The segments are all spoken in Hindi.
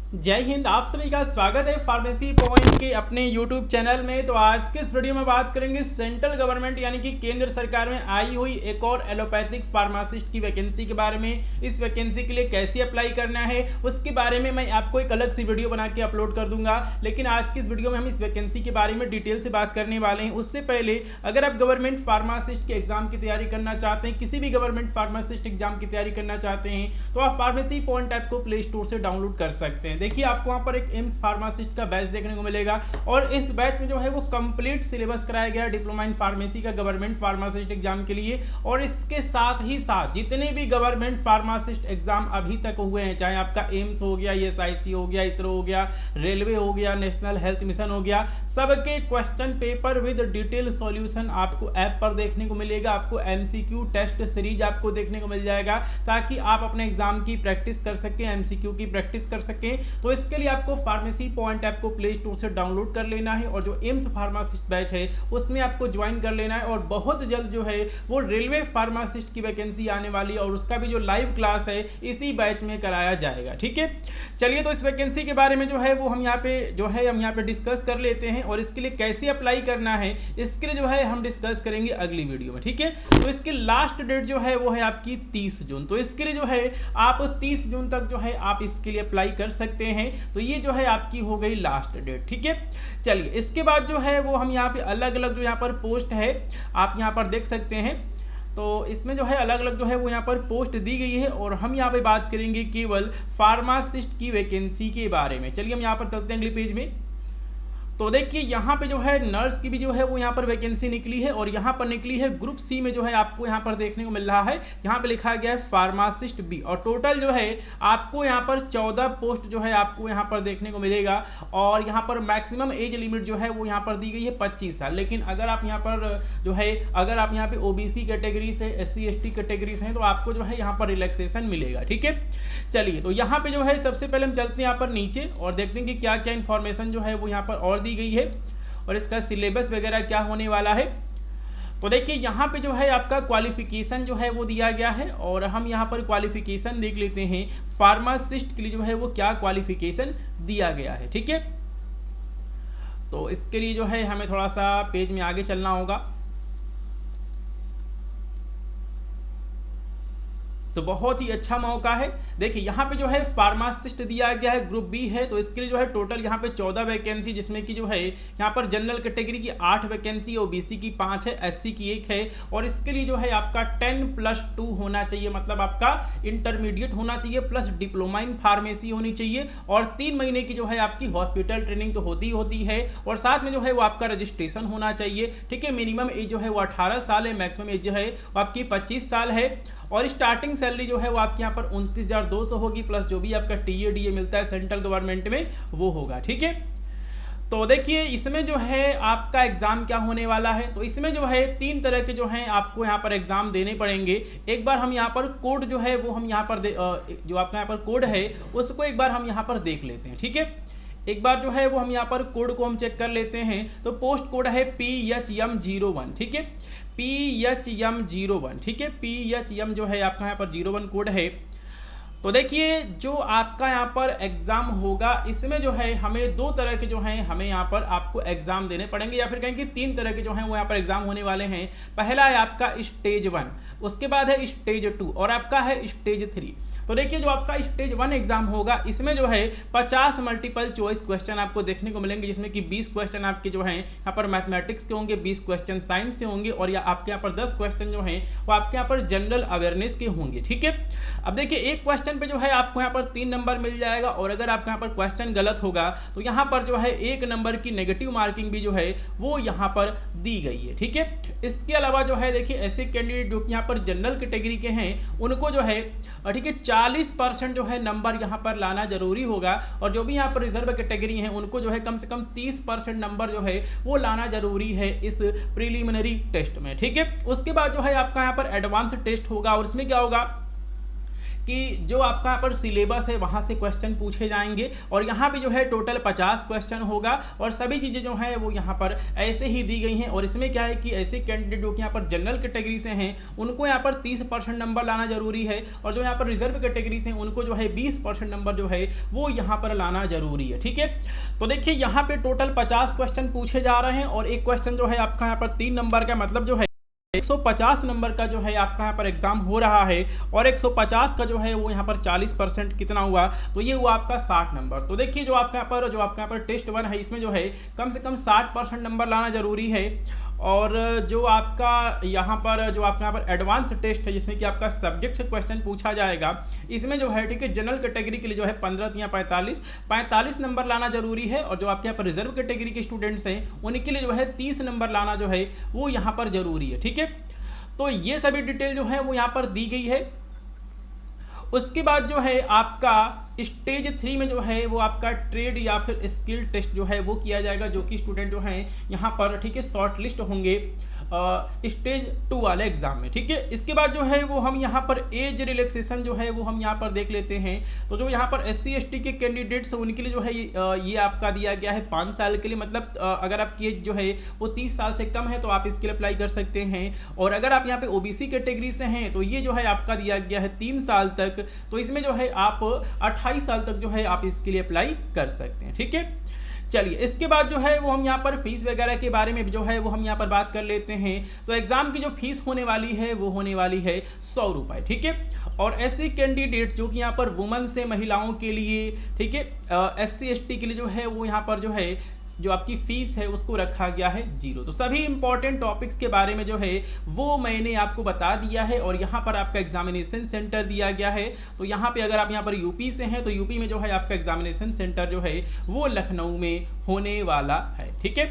जय हिंद। आप सभी का स्वागत है फार्मेसी पॉइंट के अपने यूट्यूब चैनल में। तो आज के इस वीडियो में बात करेंगे सेंट्रल गवर्नमेंट यानी कि केंद्र सरकार में आई हुई एक और एलोपैथिक फार्मासिस्ट की वैकेंसी के बारे में। इस वैकेंसी के लिए कैसे अप्लाई करना है उसके बारे में मैं आपको एक अलग सी वीडियो बना के अपलोड कर दूंगा, लेकिन आज की इस वीडियो में हम इस वैकेंसी के बारे में डिटेल से बात करने वाले हैं। उससे पहले अगर आप गवर्नमेंट फार्मासिस्ट के एग्जाम की तैयारी करना चाहते हैं, किसी भी गवर्नमेंट फार्मासिस्ट एग्जाम की तैयारी करना चाहते हैं, तो आप फार्मेसी पॉइंट ऐप को प्ले स्टोर से डाउनलोड कर सकते हैं। देखिए आपको वहां पर एक एम्स फार्मासिस्ट का बैच देखने को मिलेगा और इस बैच में जो है वो कंप्लीट सिलेबस कराया गया डिप्लोमा इन फार्मेसी का गवर्नमेंट फार्मासिस्ट एग्जाम के लिए। और इसके साथ ही साथ जितने भी गवर्नमेंट फार्मासिस्ट एग्जाम अभी तक हुए हैं, चाहे आपका एम्स हो गया, ESIC हो गया, इसरो हो गया, रेलवे हो गया, नेशनल हेल्थ मिशन हो गया, सबके question paper with detail solution आपको ऐप पर देखने को मिलेगा। आपको MCQ टेस्ट सीरीज आपको देखने को मिल जाएगा ताकि आप अपने एग्जाम की प्रैक्टिस कर सकें, MCQ की प्रैक्टिस कर सकें। तो इसके लिए आपको फार्मेसी पॉइंट ऐप को प्ले स्टोर से डाउनलोड कर लेना है और जो एम्स फार्मासिस्ट बैच है उसमें आपको ज्वाइन कर लेना है। और बहुत जल्द जो है वो रेलवे फार्मासिस्ट की वैकेंसी आने वाली है और उसका भी जो लाइव क्लास है इसी बैच में कराया जाएगा। ठीक है, चलिए तो इस वैकेंसी के बारे में जो है वो हम यहाँ पे डिस्कस कर लेते हैं और इसके लिए कैसे अप्लाई करना है इसके लिए जो है हम डिस्कस करेंगे अगली वीडियो में। ठीक है, तो इसकी लास्ट डेट जो है वो है आपकी 30 जून। तो इसके लिए जो है आप 30 जून तक जो है आप इसके लिए अप्लाई कर सकते हैं। तो ये जो है आपकी हो गई लास्ट डेट। ठीक है, चलिए इसके बाद जो है वो हम यहाँ पे अलग अलग जो यहाँ पर पोस्ट है आप यहाँ पर देख सकते हैं। तो इसमें जो है अलग अलग जो है वो यहाँ पर पोस्ट दी गई है और हम यहाँ पे बात करेंगे केवल फार्मासिस्ट की वैकेंसी के बारे में। चलिए हम यहाँ पर चलते हैं अगले पेज में। तो देखिए यहाँ पे जो है नर्स की भी जो है वो यहाँ पर वैकेंसी निकली है और यहाँ पर निकली है ग्रुप सी में जो है आपको यहाँ पर देखने को मिल रहा है। यहाँ पे लिखा गया है फार्मासिस्ट बी और टोटल जो है आपको यहाँ पर 14 पोस्ट जो है आपको यहाँ पर देखने को मिलेगा। और यहाँ पर मैक्सिमम एज लिमिट जो है वो यहाँ पर दी गई है 25 साल। लेकिन अगर आप यहाँ पर जो है अगर आप यहाँ पे OBC कैटेगरी से SC ST कैटेगरी से हैं तो आपको जो है यहाँ पर रिलैक्सेशन मिलेगा। ठीक है, चलिए तो यहाँ पे जो है सबसे पहले हम चलते हैं यहाँ पर नीचे और देखते हैं कि क्या क्या इन्फॉर्मेशन जो है वो यहाँ पर और दी गई है और इसका सिलेबस वगैरह क्या होने वाला है। तो देखिए यहाँ पे जो है आपका क्वालिफिकेशन जो है वो दिया गया है और हम यहाँ पर क्वालिफिकेशन देख लेते हैं फार्मासिस्ट के लिए जो है वो क्या क्वालिफिकेशन दिया गया है। ठीक है, तो इसके लिए जो है हमें थोड़ा सा पेज में आगे चलना होगा। तो बहुत ही अच्छा मौका है। देखिए यहाँ पे जो है फार्मासिस्ट दिया गया है, ग्रुप बी है। तो इसके लिए जो है टोटल यहाँ पे 14 वैकेंसी, जिसमें कि जो है यहाँ पर जनरल कैटेगरी की 8 वैकेंसी, OBC की 5 है, SC की 1 है। और इसके लिए जो है आपका 10+2 होना चाहिए, मतलब आपका इंटरमीडिएट होना चाहिए प्लस डिप्लोमा इन फार्मेसी होनी चाहिए और 3 महीने की जो है आपकी हॉस्पिटल ट्रेनिंग तो होती है और साथ में जो है वो आपका रजिस्ट्रेशन होना चाहिए। ठीक है, मिनिमम एज जो है वो 18 साल है, मैक्सिमम एज जो है वो आपकी 25 साल है और स्टार्टिंग सैलरी जो है वो आपके यहाँ पर 29,200 होगी प्लस जो भी आपका TADA मिलता है सेंट्रल गवर्नमेंट में वो होगा। ठीक है, तो देखिए इसमें जो है आपका एग्जाम क्या होने वाला है। तो इसमें जो है 3 तरह के जो हैं आपको यहाँ पर एग्जाम देने पड़ेंगे। एक बार हम यहाँ पर कोड जो है वो हम यहाँ पर जो आपका यहाँ पर कोड है उसको एक बार हम यहाँ पर देख लेते हैं। ठीक है, एक बार जो है वो हम यहाँ पर कोड को हम चेक कर लेते हैं। तो पोस्ट कोड है PHM01। ठीक है, PHM01। ठीक है, PHM जो है आपका यहाँ पर 01 कोड है। तो देखिए जो आपका यहाँ पर एग्जाम होगा इसमें जो है हमें 2 तरह के जो हैं हमें यहाँ पर आपको एग्जाम देने पड़ेंगे, या फिर कहें कि 3 तरह के जो हैं वो यहाँ पर एग्जाम होने वाले हैं। पहला है आपका स्टेज 1, उसके बाद है स्टेज 2 और आपका है स्टेज 3। तो देखिए जो आपका स्टेज 1 एग्जाम होगा इसमें जो है 50 मल्टीपल चॉइस क्वेश्चन आपको देखने को मिलेंगे, जिसमें कि 20 क्वेश्चन आपके जो हैं यहाँ पर मैथमेटिक्स के होंगे, 20 क्वेश्चन साइंस से होंगे और या आपके यहाँ पर 10 क्वेश्चन जो हैं वो आपके यहाँ पर जनरल अवेयरनेस के होंगे। ठीक है, अब देखिए एक क्वेश्चन पे जो है आपको यहाँ पर 3 नंबर मिल जाएगा और अगर आपका यहाँ पर क्वेश्चन गलत होगा तो यहाँ पर जो है 1 नंबर की नेगेटिव मार्किंग भी जो है वो यहाँ पर दी गई है। ठीक है, इसके अलावा जो है देखिए ऐसे कैंडिडेट जो कि यहाँ पर जनरल कैटेगरी के हैं उनको जो है ठीक है 40% जो है नंबर यहाँ पर लाना जरूरी होगा और जो भी यहाँ पर रिजर्व कैटेगरी हैं उनको जो है कम से कम 30% नंबर जो है वो लाना जरूरी है इस प्रीलिमिनरी टेस्ट में। ठीक है, उसके बाद जो है आपका यहाँ पर एडवांस टेस्ट होगा और इसमें क्या होगा कि जो आपका यहाँ पर सिलेबस है वहाँ से क्वेश्चन पूछे जाएंगे और यहाँ पे जो है टोटल 50 क्वेश्चन होगा और सभी चीज़ें जो हैं वो यहाँ पर ऐसे ही दी गई हैं। और इसमें क्या है कि ऐसे कैंडिडेट जो कि यहाँ पर जनरल कैटेगरी से हैं उनको यहाँ पर 30% नंबर लाना जरूरी है और जो यहाँ पर रिजर्व कैटेगरी से उनको जो है 20% नंबर जो है वो यहाँ पर लाना जरूरी है। ठीक है, तो देखिए यहाँ पे टोटल 50 क्वेश्चन पूछे जा रहे हैं और एक क्वेश्चन जो है आपका यहाँ पर 3 नंबर का, मतलब जो है 150 नंबर का जो है आपका यहाँ पर एग्जाम हो रहा है और 150 का जो है वो यहाँ पर 40% कितना हुआ, तो ये हुआ आपका 60 नंबर। तो देखिए जो आपका यहाँ पर टेस्ट 1 है इसमें जो है कम से कम 60% नंबर लाना जरूरी है। और जो आपका यहाँ पर एडवांस टेस्ट है जिसमें कि आपका सब्जेक्ट से क्वेश्चन पूछा जाएगा, इसमें जो है ठीक है जनरल कैटेगरी के लिए जो है 15 या 45 नंबर लाना जरूरी है और जो आपके यहाँ पर रिजर्व कैटेगरी के स्टूडेंट्स हैं उनके लिए जो है 30 नंबर लाना जो है वो यहाँ पर जरूरी है। ठीक है, तो ये सभी डिटेल जो है वो यहाँ पर दी गई है। उसके बाद जो है आपका स्टेज 3 में जो है वो आपका ट्रेड या फिर स्किल टेस्ट जो है वो किया जाएगा, जो कि स्टूडेंट जो हैं यहाँ पर ठीक है शॉर्ट लिस्ट होंगे स्टेज 2 वाले एग्जाम में। ठीक है, इसके बाद जो है वो हम यहाँ पर एज रिलैक्सेशन जो है वो हम यहाँ पर देख लेते हैं। तो जो यहाँ पर SC ST के कैंडिडेट्स उनके लिए जो है ये आपका दिया गया है 5 साल के लिए, मतलब अगर आपकी एज जो है वो 30 साल से कम है तो आप इसके लिए अप्लाई कर सकते हैं। और अगर आप यहाँ पे OBC कैटेगरी से हैं तो ये जो है आपका दिया गया है 3 साल तक, तो इसमें जो है आप 28 साल तक जो है आप इसके लिए अप्लाई कर सकते हैं। ठीक है, चलिए इसके बाद जो है वो हम यहाँ पर फीस वगैरह के बारे में जो है वो हम यहाँ पर बात कर लेते हैं। तो एग्जाम की जो फीस होने वाली है वो होने वाली है 100 रुपये। ठीक है, और ऐसे कैंडिडेट जो कि यहाँ पर वुमेन से महिलाओं के लिए, ठीक है, SC ST के लिए जो है वो यहाँ पर जो है जो आपकी फीस है उसको रखा गया है 0। तो सभी इंपॉर्टेंट टॉपिक्स के बारे में जो है वो मैंने आपको बता दिया है और यहाँ पर आपका एग्जामिनेशन सेंटर दिया गया है। तो यहाँ पे अगर आप यहाँ पर यूपी से हैं तो यूपी में जो है आपका एग्जामिनेशन सेंटर जो है वो लखनऊ में होने वाला है। ठीक है,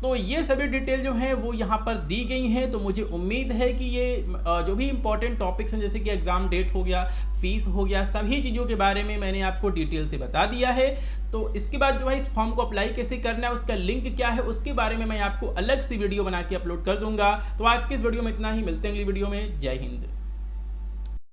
तो ये सभी डिटेल जो हैं वो यहाँ पर दी गई हैं। तो मुझे उम्मीद है कि ये जो भी इंपॉर्टेंट टॉपिक्स हैं जैसे कि एग्ज़ाम डेट हो गया, फीस हो गया, सभी चीज़ों के बारे में मैंने आपको डिटेल से बता दिया है। तो इसके बाद जो है इस फॉर्म को अप्लाई कैसे करना है, उसका लिंक क्या है, उसके बारे में मैं आपको अलग सी वीडियो बना के अपलोड कर दूंगा। तो आज की इस वीडियो में इतना ही, मिलते हैं अगली वीडियो में। जय हिंद।